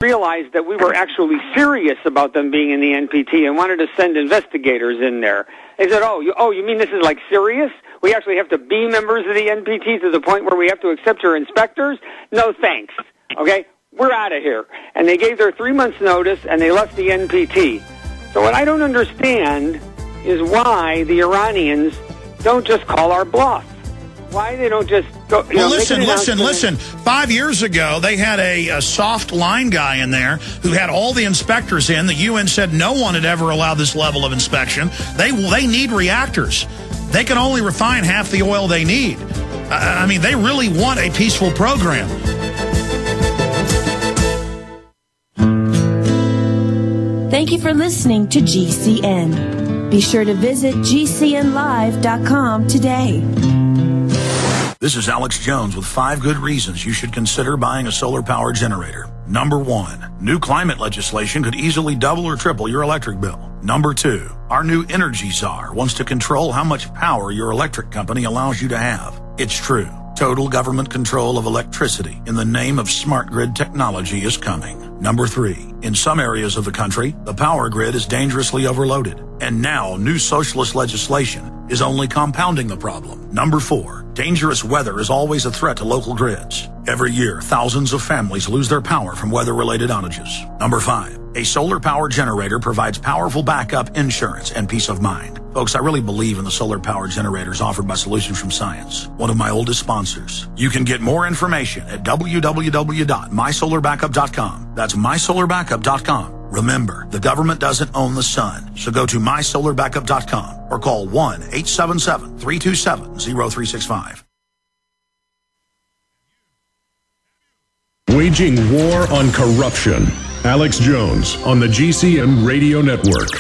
realized that we were actually serious about them being in the NPT and wanted to send investigators in there. They said, oh, you mean this is like serious? We actually have to be members of the NPT to the point where we have to accept your inspectors? No thanks. Okay? We're out of here. And they gave their 3 months notice and they left the NPT. So what I don't understand is why the Iranians don't just call our bluff. Why they don't just go... Well, listen. 5 years ago, they had a soft line guy in there who had all the inspectors in. The UN said no one had ever allowed this level of inspection. They need reactors. They can only refine half the oil they need. I mean, they really want a peaceful program. Thank you for listening to GCN. Be sure to visit GCNlive.com today. This is Alex Jones with 5 good reasons you should consider buying a solar power generator. Number 1, new climate legislation could easily double or triple your electric bill. Number 2, our new energy czar wants to control how much power your electric company allows you to have. It's true. Total government control of electricity in the name of smart grid technology is coming. Number 3, in some areas of the country, the power grid is dangerously overloaded. And now, new socialist legislation is only compounding the problem. Number 4, dangerous weather is always a threat to local grids. Every year, thousands of families lose their power from weather-related outages. Number 5, a solar power generator provides powerful backup insurance and peace of mind. Folks, I really believe in the solar power generators offered by Solutions from Science, one of my oldest sponsors. You can get more information at www.mysolarbackup.com. That's mysolarbackup.com. Remember, the government doesn't own the sun, so go to mysolarbackup.com or call 1-877-327-0365. Waging war on corruption. Alex Jones on the GCN Radio Network.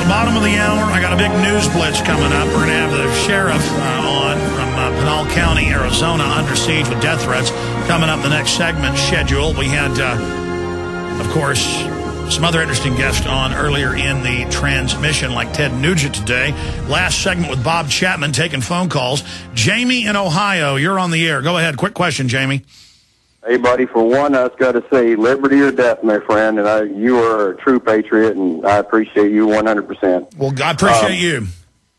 Bottom of the hour, I got a big news blitz coming up. We're going to have the sheriff on from Pinal County, Arizona, under siege with death threats. Coming up the next segment schedule. We had, of course, some other interesting guests on earlier in the transmission, like Ted Nugent today. Last segment with Bob Chapman taking phone calls. Jamie in Ohio, you're on the air. Go ahead. Quick question, Jamie. Hey, buddy, for one, I've got to say liberty or death, my friend, and you are a true patriot, and I appreciate you 100%. Well, I appreciate you.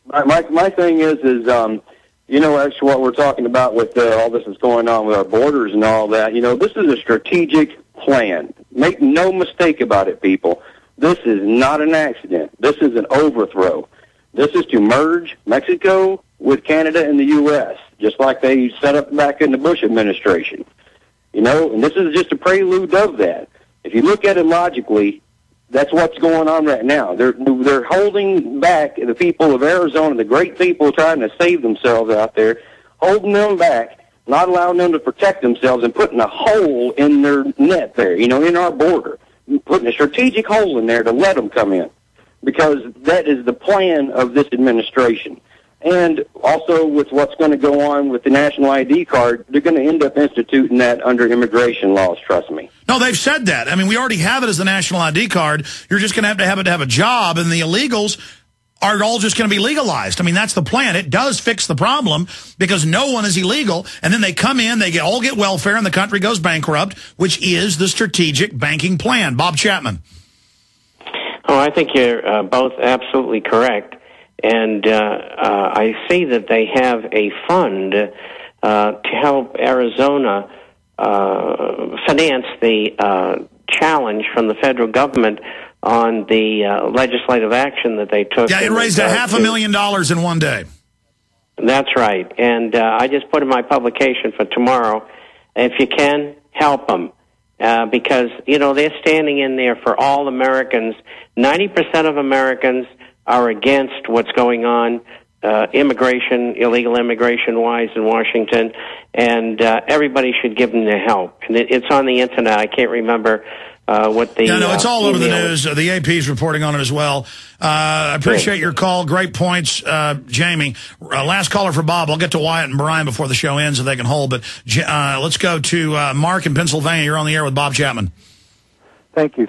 My thing is you know, actually what we're talking about with all this is going on with our borders and all that, you know, this is a strategic plan. Make no mistake about it, people. This is not an accident. This is an overthrow. This is to merge Mexico with Canada and the U.S., just like they set up back in the Bush administration. You know, and this is just a prelude of that. If you look at it logically, that's what's going on right now. They're holding back the people of Arizona, the great people trying to save themselves out there, holding them back, not allowing them to protect themselves, and putting a hole in their net there, you know, in our border, putting a strategic hole in there to let them come in, because that is the plan of this administration. And also with what's going to go on with the national ID card, they're going to end up instituting that under immigration laws, trust me. No, they've said that. I mean, we already have it as the national ID card. You're just going to have a job, and the illegals are all just going to be legalized. I mean, that's the plan. It does fix the problem because no one is illegal, and then they come in, they all get welfare, and the country goes bankrupt, which is the strategic banking plan. Bob Chapman. Oh, I think you're both absolutely correct. And I see that they have a fund to help Arizona finance the challenge from the federal government on the legislative action that they took. Yeah, it raised $500,000 in one day. That's right. And I just put in my publication for tomorrow, if you can, help them. Because, you know, they're standing in there for all Americans. 90% of Americans are against what's going on, illegal immigration-wise in Washington, and everybody should give them their help. And it's on the Internet. I can't remember what the... Yeah, no, it's all over the news. The AP is reporting on it as well. I appreciate your call. Great points, Jamie. Last caller for Bob. I'll get to Wyatt and Brian before the show ends if they can hold, but let's go to Mark in Pennsylvania. You're on the air with Bob Chapman. Thank you.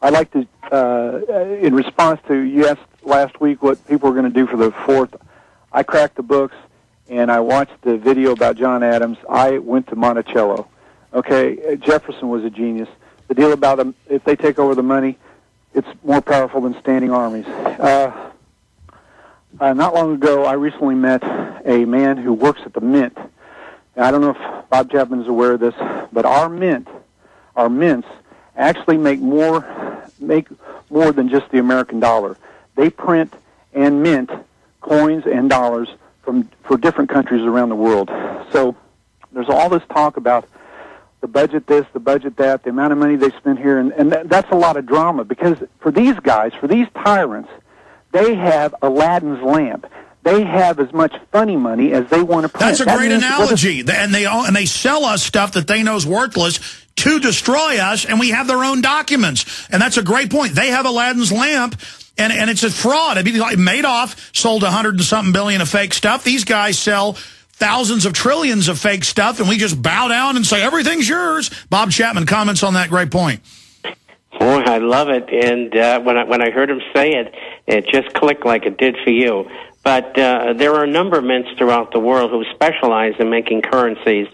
I'd like to, in response to, you asked last week what people were going to do for the 4th. I cracked the books, and I watched the video about John Adams. I went to Monticello. Okay, Jefferson was a genius. The deal about them, if they take over the money, it's more powerful than standing armies. Not long ago, I recently met a man who works at the Mint. And I don't know if Bob Chapman is aware of this, but our mints actually make more than just the American dollar. They print and mint coins and dollars for different countries around the world. So there's all this talk about the budget this, the budget that, the amount of money they spend here, and that's a lot of drama, because for these guys, for these tyrants, they have Aladdin's lamp. They have as much funny money as they want to print. That's a great analogy. And they sell us stuff that they know is worthless to destroy us, and we have their own documents. And that's a great point. They have Aladdin's lamp, and it's a fraud. I mean, like Madoff sold 100 and something billion of fake stuff. These guys sell thousands of trillions of fake stuff, and we just bow down and say, everything's yours. Bob Chapman comments on that. Great point. Boy, I love it. And when I heard him say it, it just clicked like it did for you. But there are a number of mints throughout the world who specialize in making currencies,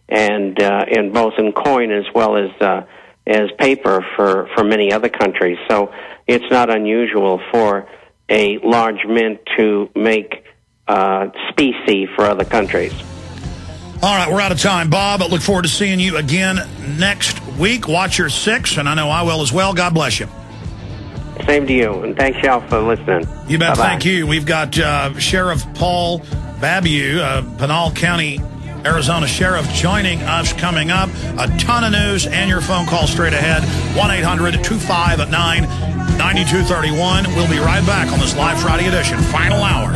and in both in coin as well as paper for many other countries. So it's not unusual for a large mint to make specie for other countries. All right, we're out of time, Bob. I look forward to seeing you again next week. Watch your 6, and I know I will as well. God bless you. Same to you, and thanks y'all for listening. You bet. Bye-bye. Thank you. We've got Sheriff Paul Babeu, Pinal County, Arizona Sheriff, joining us coming up. A ton of news and your phone call straight ahead. 1-800-259-9231. We'll be right back on this live Friday edition, final hour.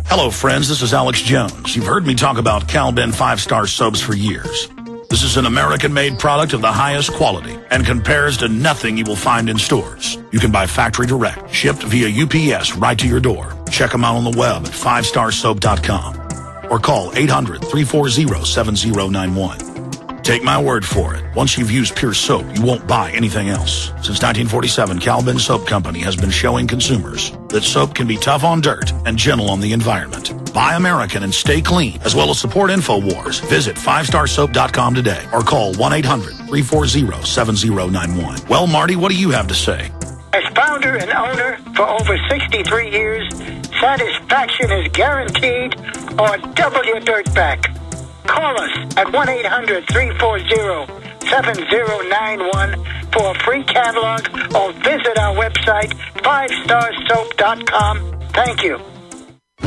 Hello, friends. This is Alex Jones. You've heard me talk about Cal-Ben 5-star soaps for years. This is an American-made product of the highest quality and compares to nothing you will find in stores. You can buy factory direct, shipped via UPS right to your door. Check them out on the web at 5starsoap.com or call 800-340-7091. Take my word for it. Once you've used Pure Soap, you won't buy anything else. Since 1947, Cal-Ben Soap Company has been showing consumers that soap can be tough on dirt and gentle on the environment. Buy American and stay clean, as well as support InfoWars. Visit 5starsoap.com today or call 1-800-340-7091. Well, Marty, what do you have to say? As founder and owner for over 63 years, satisfaction is guaranteed or double your dirt back. Call us at 1-800-340-7091 for a free catalog or visit our website, 5starsoap.com. Thank you.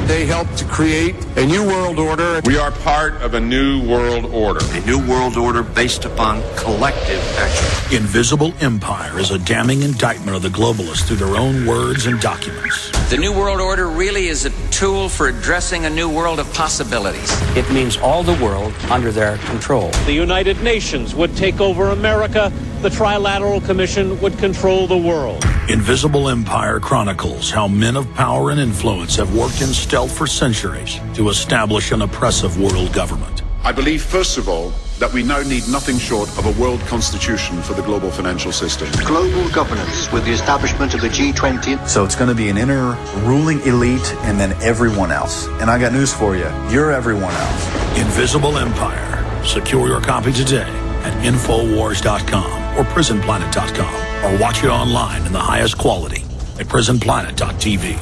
They helped to create a new world order. We are part of a new world order. A new world order based upon collective action. Invisible Empire is a damning indictment of the globalists through their own words and documents. The new world order really is a tool for addressing a new world of possibilities. It means all the world under their control. The United Nations would take over America. The Trilateral Commission would control the world. Invisible Empire chronicles how men of power and influence have worked in stealth for centuries to establish an oppressive world government. I believe, first of all, that we now need nothing short of a world constitution for the global financial system. Global governance with the establishment of the G20. So it's going to be an inner ruling elite and then everyone else. And I got news for you. You're everyone else. Invisible Empire. Secure your copy today at Infowars.com or PrisonPlanet.com or watch it online in the highest quality at PrisonPlanet.tv.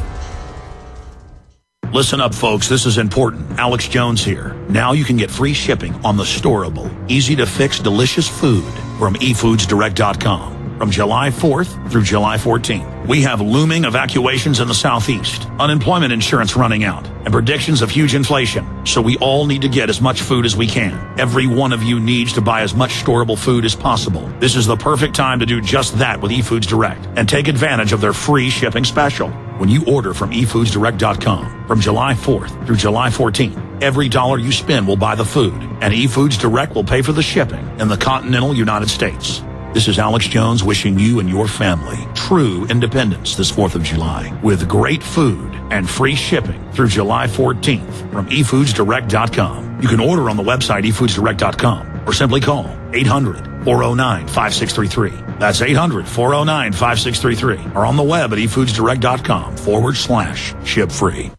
Listen up, folks. This is important. Alex Jones here. Now you can get free shipping on the storable, easy-to-fix, delicious food from eFoodsDirect.com. From July 4th through July 14th, we have looming evacuations in the Southeast, unemployment insurance running out, and predictions of huge inflation. So we all need to get as much food as we can. Every one of you needs to buy as much storable food as possible. This is the perfect time to do just that with eFoods Direct and take advantage of their free shipping special. When you order from eFoodsDirect.com from July 4th through July 14th, every dollar you spend will buy the food, and eFoods Direct will pay for the shipping in the continental United States. This is Alex Jones wishing you and your family true independence this 4th of July with great food and free shipping through July 14th from eFoodsDirect.com. You can order on the website eFoodsDirect.com or simply call 800 800-409-5633. That's 800-409-5633. Or on the web at efoodsdirect.com/ship free.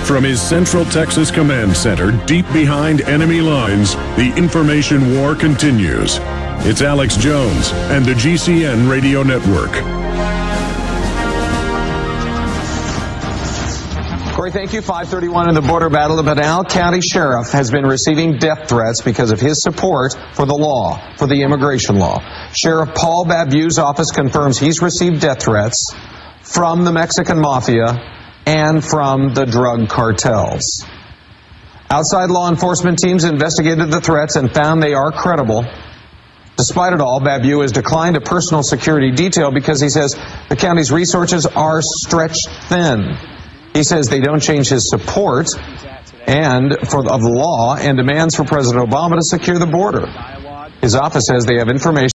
From his Central Texas Command Center, deep behind enemy lines, the information war continues. It's Alex Jones and the GCN Radio Network. Corey, thank you. 5:31 in the border battle. The Pinal County Sheriff has been receiving death threats because of his support for the law, for the immigration law. Sheriff Paul Babeu's office confirms he's received death threats from the Mexican mafia and from the drug cartels. Outside law enforcement teams investigated the threats and found they are credible. Despite it all, Babeu has declined a personal security detail because he says the county's resources are stretched thin. He says they don't change his support of the law and demands for President Obama to secure the border. His office says they have information